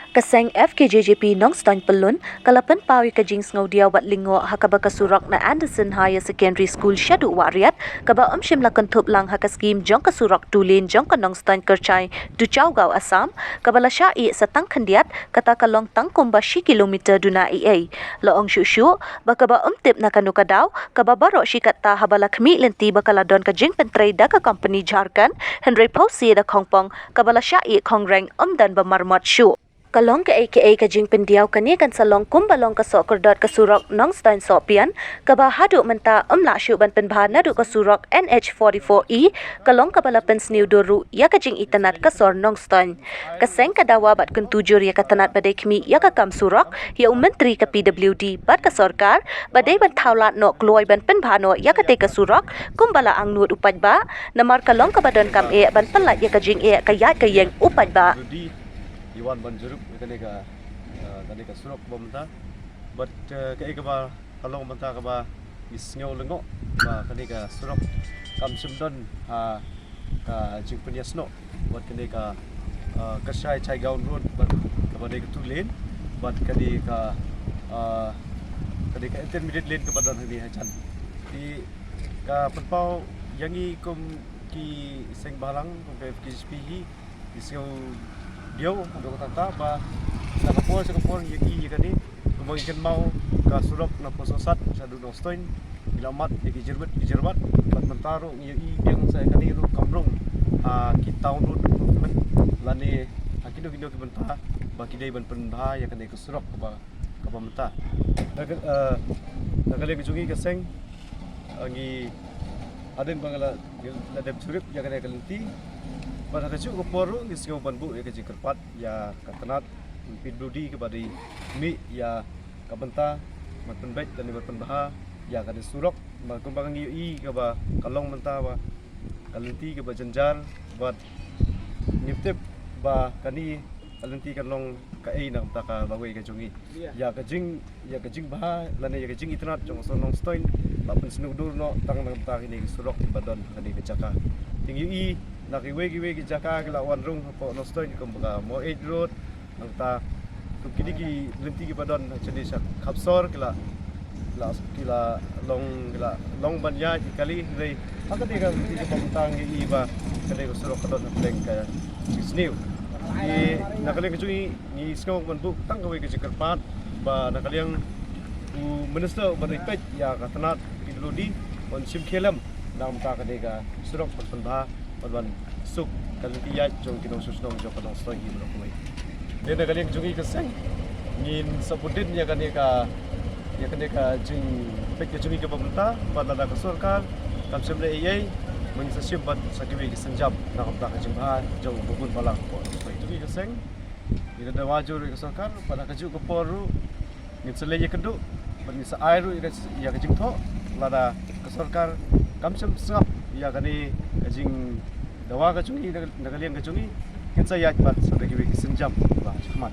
Kaseng FKJJP Nongstoin Pelun, kalapan pawi kajing ngaudia wat lingo hakaba kasurok na Anderson Higher Secondary School Shadu Wariat, kaba shim lakan thup lang haka skim jong kasurok tulin jong ka Nongstoin Kerchai du Chawgao Assam, kabala syai satang kandiat kata kalong tangkum bashi kilometer duna EA. Laong syusyu, bakaba tip na kanuka daw, kaba baro shikat ta habala kami lenti bakala don kajing pentray daga company Jharkhand, Henry Pausi da Kongpong, kabala syai kongreng dan bamarmat syu. Kalong ke AKA kajing pendiaw kani kan salong kumbalong ka sokordot kasurok Nongstoin Sopian kaba hadu menta la syu ban penbhan nadu kasurok NH44E kalong kabala pensniu doru ya kajing itanat kasor Nongstoin kaseng kadawa bat kuntujur ya katanat badai kmi ya ka kam surok ya menteri ka PWD bat ka sarkar badai ban thaulat no kloi ban penbhano ya ka te kasurok kumbala ang nuot upajba namar kalong kabadon kam e ban pelat ya kajing e kayat kayeng upajba Iwan Banjurup kani ka surok bomta but kai ka ba kalong manta ka ba isngaw lengo ba kani ka surok kam simdon ha ka jingpenias no but kani ka kasai chai gaun road but ka ba dei ka tulen but kani ka intermediate lane ka badan ni hajan di ka penpau yangi kum ki seng balang kum ka KSP isngaw dia untuk kata ba sa kapor yaki kani kumagikan mau ka surok na pososat sa Nongstoin ilamat yaki jerbat bat mentaro yaki yang saya kani ru kamrong kita unut movement lani hakido ki benta ba kidai ban penbha ya kani ka surok ba menta nakale ki jungi kaseng angi aden bangala ladep surip ya kani kalenti pada kecil koporu di sini banbu ya kecil kerpat ya katanat PWD kepada mi ya kabenta maten baik dan berpenbah ya kada surok makumbang i kaba kalong menta ba kalenti kaba jenjar buat niptip ba kani kalenti kalong kai na mta ka bawai ka jungi ya kajing bah lane ya kajing itnat jong so Nongstoin lapen senugdur no tang nang mta kini surok badon kani kecaka tinggi i nakiwe ki jaka kila wanrung po Nongstoin kumbaga mo 8 road nangta kini ki lenti ki badon jadi sak kapsor kila long banya kali rei agak tiga pemtang i ba kali ko surok kadon pleng kaya sisniu i nakali kecui ni skong banbu tang kawe ki kerpat ba nakaliang minister banipet ya katanat PWD on sim kelam nam ta kadega surok penbah Padwan suk kalentiya jong kinong susnong jong kanong stoy hibro kuway. Dena kali yang jungi keseng ngin sabudin ya kani ka jing pek jungi ke pemerintah pada ka sarkar kam semle ai meng sasim bat sakiwi senjam na kamta ka jing bahan jong bubun balang po. Stoy jungi keseng ida da wajur ka sarkar pada ka ju ko poru ngin sele ye kedu bani sa airu ya ka jing tho lada ka sarkar kam sem sngap ya kani kajing dawa kacungi nakalian kacungi kinsa yat bat sa kiwi senjam ba chakmat